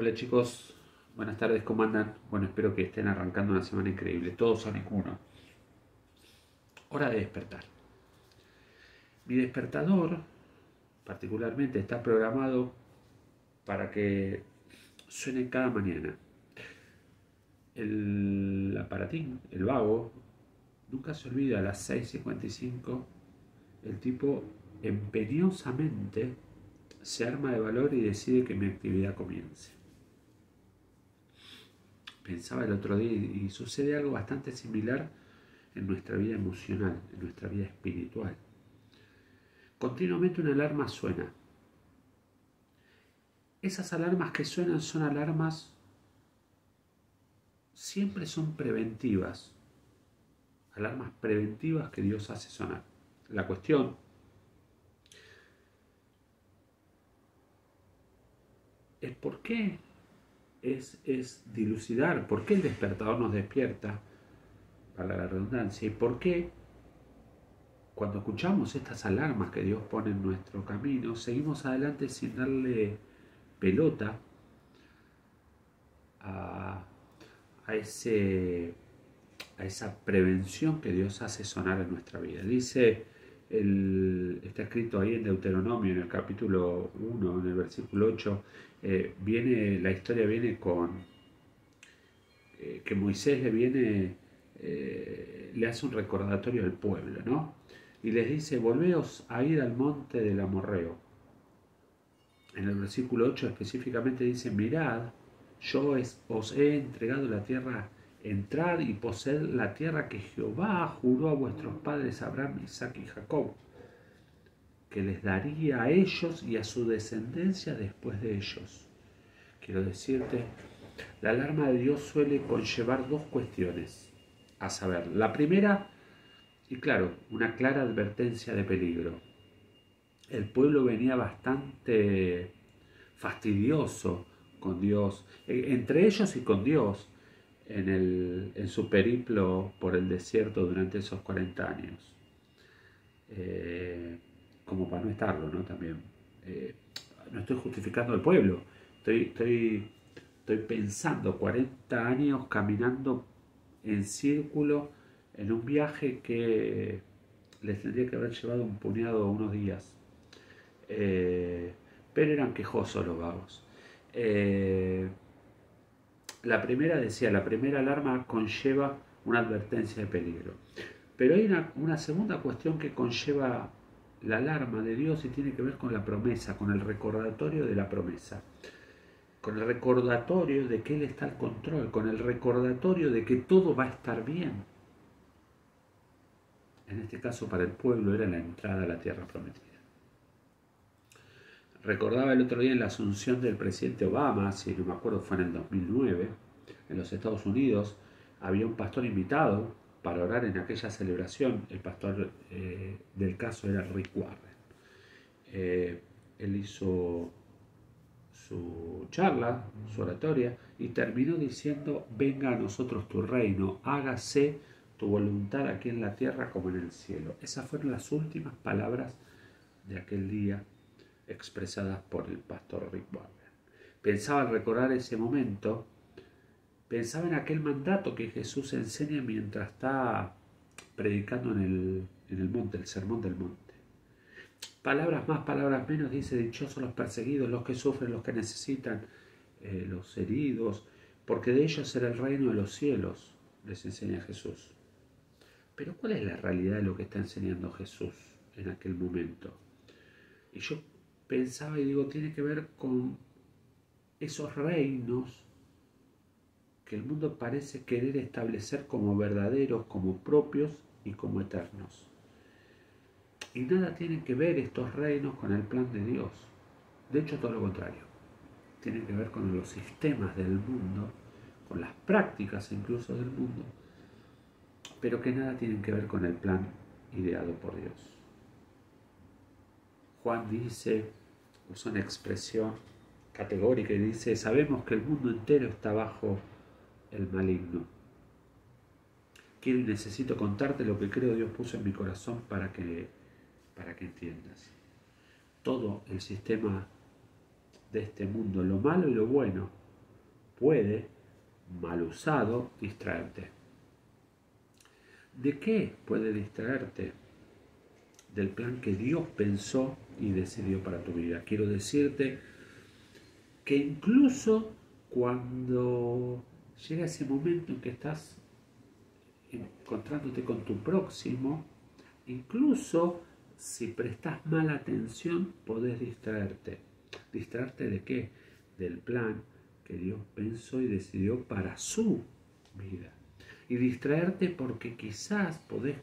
Hola chicos, buenas tardes, ¿cómo andan? Bueno, espero que estén arrancando una semana increíble, todos son uno. Hora de despertar. Mi despertador, particularmente, está programado para que suene cada mañana. El aparatín, el vago, nunca se olvida a las 6:55, el tipo empeñosamente se arma de valor y decide que mi actividad comience. Pensaba el otro día y sucede algo bastante similar en nuestra vida emocional, en nuestra vida espiritual. Continuamente una alarma suena. Esas alarmas que suenan son alarmas, siempre son preventivas, alarmas preventivas que Dios hace sonar. La cuestión es por qué, es dilucidar por qué el despertador nos despierta, para la redundancia, y por qué cuando escuchamos estas alarmas que Dios pone en nuestro camino, seguimos adelante sin darle pelota a, a, ese, a esa prevención que Dios hace sonar en nuestra vida. Está escrito ahí en Deuteronomio, en el capítulo 1, en el versículo 8, la historia viene con que Moisés le hace un recordatorio al pueblo, ¿no? Y les dice, volveos a ir al monte del Amorreo. En el versículo 8 específicamente dice, mirad, yo os he entregado la tierra, entrad y poseed la tierra que Jehová juró a vuestros padres Abraham, Isaac y Jacob, que les daría a ellos y a su descendencia después de ellos. Quiero decirte, la alarma de Dios suele conllevar dos cuestiones, a saber, la primera, y claro, una clara advertencia de peligro. El pueblo venía bastante fastidioso con Dios, entre ellos y con Dios, en su periplo por el desierto durante esos 40 años. Como para no estarlo, ¿no? También. No estoy justificando al pueblo, estoy pensando 40 años caminando en círculo en un viaje que les tendría que haber llevado un puñado unos días. Pero eran quejosos los vagos. La primera alarma conlleva una advertencia de peligro. Pero hay una segunda cuestión que conlleva la alarma de Dios y tiene que ver con la promesa, con el recordatorio de la promesa, con el recordatorio de que Él está al control, con el recordatorio de que todo va a estar bien. En este caso para el pueblo era la entrada a la tierra prometida. Recordaba el otro día en la asunción del presidente Obama, si no me acuerdo fue en el 2009, en los Estados Unidos, había un pastor invitado para orar en aquella celebración. El pastor del caso era Rick Warren. Él hizo su charla, su oratoria, y terminó diciendo, venga a nosotros tu reino, hágase tu voluntad aquí en la tierra como en el cielo. Esas fueron las últimas palabras de aquel día expresadas por el pastor Rick Warren. Pensaba al recordar ese momento, pensaba en aquel mandato que Jesús enseña mientras está predicando en el monte, el sermón del monte. Palabras más, palabras menos, dice, dichosos los perseguidos, los que sufren, los que necesitan, los heridos, porque de ellos será el reino de los cielos, les enseña Jesús. Pero ¿cuál es la realidad de lo que está enseñando Jesús en aquel momento? Y yo pensaba y digo, tiene que ver con esos reinos que el mundo parece querer establecer como verdaderos, como propios y como eternos. Y nada tienen que ver estos reinos con el plan de Dios. De hecho, todo lo contrario. Tienen que ver con los sistemas del mundo, con las prácticas incluso del mundo, pero que nada tienen que ver con el plan ideado por Dios. Juan usa una expresión categórica y dice, sabemos que el mundo entero está bajo el maligno. Quiero y necesito contarte lo que creo Dios puso en mi corazón para que entiendas. Todo el sistema de este mundo, lo malo y lo bueno, puede, mal usado, distraerte. ¿De qué puede distraerte? Del plan que Dios pensó y decidió para tu vida. Quiero decirte que incluso cuando llega ese momento en que estás encontrándote con tu próximo, incluso si prestas mala atención, podés distraerte. ¿Distraerte de qué? Del plan que Dios pensó y decidió para su vida. Y distraerte porque quizás podés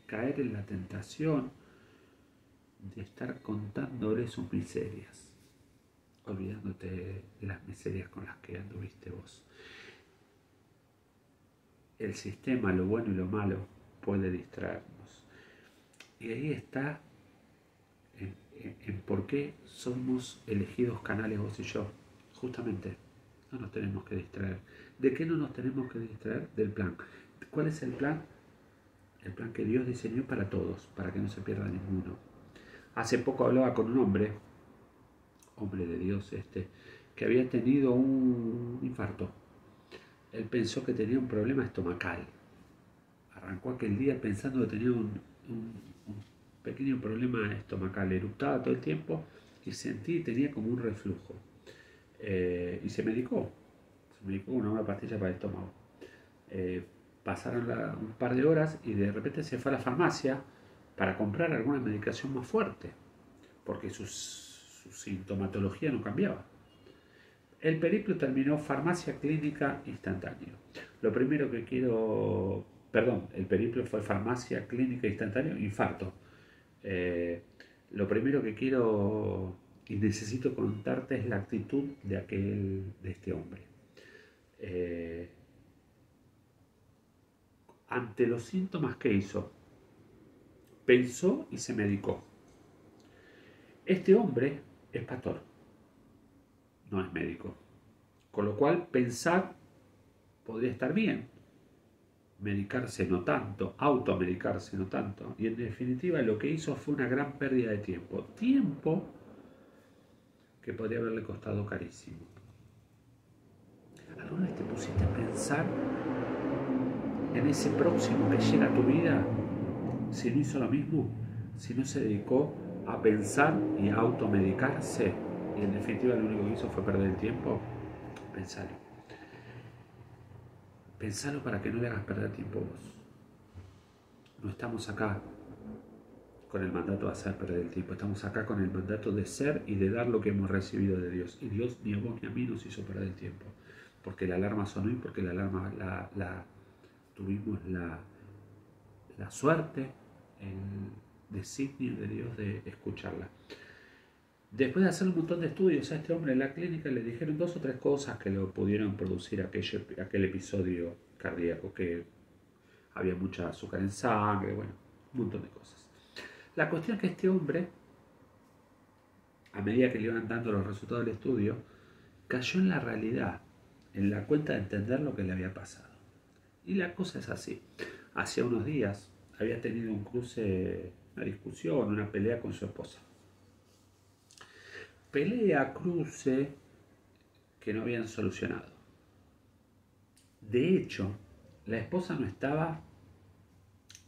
caer en la tentación de estar contándole sus miserias, olvidándote de las miserias con las que anduviste vos. El sistema, lo bueno y lo malo, puede distraernos. Y ahí está en por qué somos elegidos canales vos y yo. Justamente, no nos tenemos que distraer. ¿De qué no nos tenemos que distraer? Del plan. ¿Cuál es el plan? El plan que Dios diseñó para todos, para que no se pierda ninguno. Hace poco hablaba con un hombre de Dios que había tenido un infarto. Él pensó que tenía un problema estomacal. Arrancó aquel día pensando que tenía un pequeño problema estomacal. Eructaba todo el tiempo y tenía como un reflujo. Y se medicó. Se medicó con una pastilla para el estómago. Pasaron un par de horas y de repente se fue a la farmacia para comprar alguna medicación más fuerte, porque su sintomatología no cambiaba. El periplo terminó farmacia clínica instantáneo. Lo primero que quiero... Perdón, el periplo fue farmacia clínica instantáneo, infarto. Lo primero que quiero y necesito contarte es la actitud de este hombre. Ante los síntomas que hizo, pensó y se medicó. Este hombre es pastor, no es médico. Con lo cual, pensar podría estar bien. Medicarse no tanto, automedicarse no tanto. Y en definitiva lo que hizo fue una gran pérdida de tiempo. Tiempo que podría haberle costado carísimo. ¿Alguna vez te pusiste a pensar en ese próximo que llega a tu vida? Si no hizo lo mismo, si no se dedicó a pensar y a automedicarse, y en definitiva lo único que hizo fue perder el tiempo, pensalo. Pensalo para que no le hagas perder tiempo vos. No estamos acá con el mandato de hacer perder el tiempo, estamos acá con el mandato de ser y de dar lo que hemos recibido de Dios. Y Dios ni a vos ni a mí nos hizo perder el tiempo, porque la alarma sonó y porque la alarma tuvimos la suerte, el designio de Dios de escucharla. Después de hacer un montón de estudios a este hombre en la clínica, le dijeron 2 o 3 cosas que lo pudieron producir aquel episodio cardíaco, que había mucha azúcar en sangre, bueno, un montón de cosas. La cuestión es que este hombre, a medida que le iban dando los resultados del estudio, cayó en la realidad, en la cuenta de entender lo que le había pasado. Y la cosa es así. Hacía unos días había tenido un cruce, una discusión, una pelea con su esposa. Pelea, cruce, que no habían solucionado. De hecho, la esposa no estaba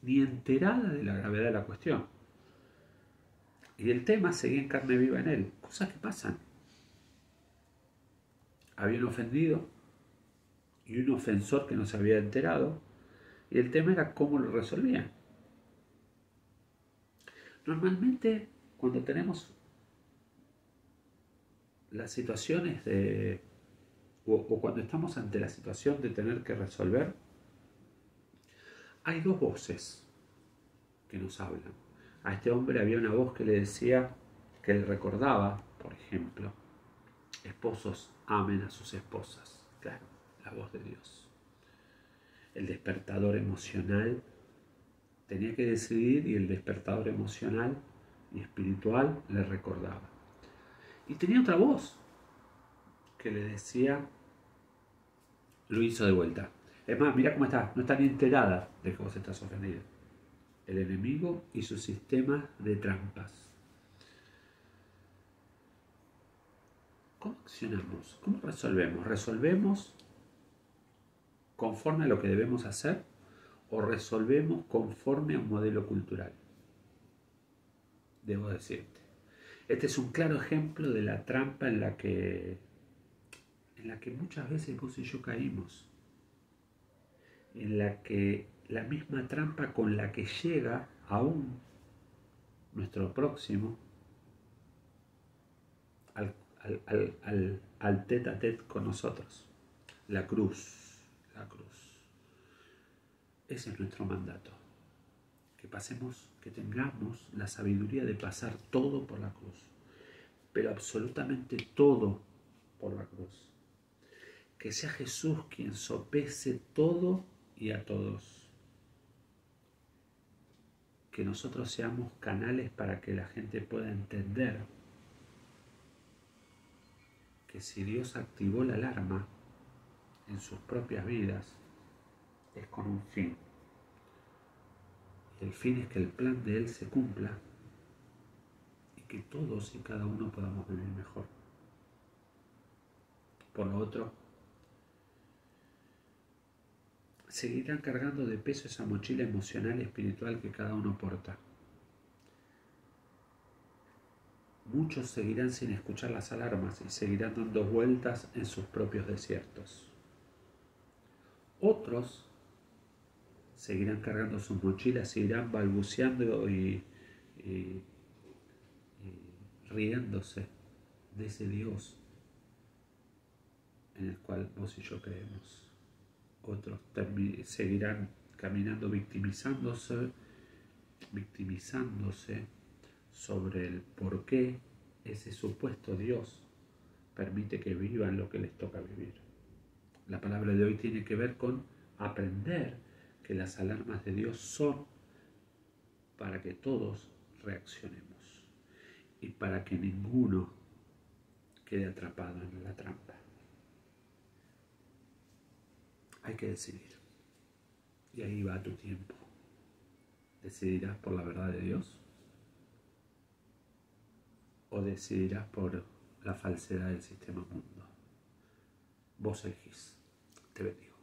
ni enterada de la gravedad de la cuestión. Y el tema seguía en carne viva en él. Cosas que pasan. Había un ofendido y un ofensor que no se había enterado. Y el tema era cómo lo resolvían. Normalmente, cuando tenemos las situaciones o cuando estamos ante la situación de tener que resolver, hay 2 voces que nos hablan. A este hombre había una voz que le decía, que le recordaba, por ejemplo, esposos amen a sus esposas. Claro, la voz de Dios. El despertador emocional tenía que decidir y el despertador emocional y espiritual le recordaba. Y tenía otra voz que le decía, lo hizo de vuelta. Es más, mira cómo está, no está ni enterada de que vos estás ofendido. El enemigo y su sistema de trampas. ¿Cómo accionamos? ¿Cómo resolvemos? ¿Resolvemos conforme a lo que debemos hacer o resolvemos conforme a un modelo cultural? Debo decirte. Este es un claro ejemplo de la trampa en la que muchas veces vos y yo caímos. En la que la misma trampa con la que llega aún nuestro próximo al tete a tete con nosotros. La cruz, la cruz. Ese es nuestro mandato. Que pasemos, que tengamos la sabiduría de pasar todo por la cruz. Pero absolutamente todo por la cruz. Que sea Jesús quien sopese todo y a todos. Que nosotros seamos canales para que la gente pueda entender que si Dios activó la alarma en sus propias vidas, es con un fin. Y el fin es que el plan de Él se cumpla y que todos y cada uno podamos vivir mejor. Por lo otro, seguirán cargando de peso esa mochila emocional y espiritual que cada uno porta. Muchos seguirán sin escuchar las alarmas y seguirán dando vueltas en sus propios desiertos. Otros seguirán cargando sus mochilas, seguirán balbuceando y riéndose de ese Dios en el cual vos y yo creemos. Otros seguirán caminando victimizándose sobre el por qué ese supuesto Dios permite que vivan lo que les toca vivir. La palabra de hoy tiene que ver con aprender que las alarmas de Dios son para que todos reaccionemos y para que ninguno quede atrapado en la trampa. Hay que decidir. Y ahí va tu tiempo. ¿Decidirás por la verdad de Dios? ¿O decidirás por la falsedad del sistema mundo? Vos elegís. Te bendigo.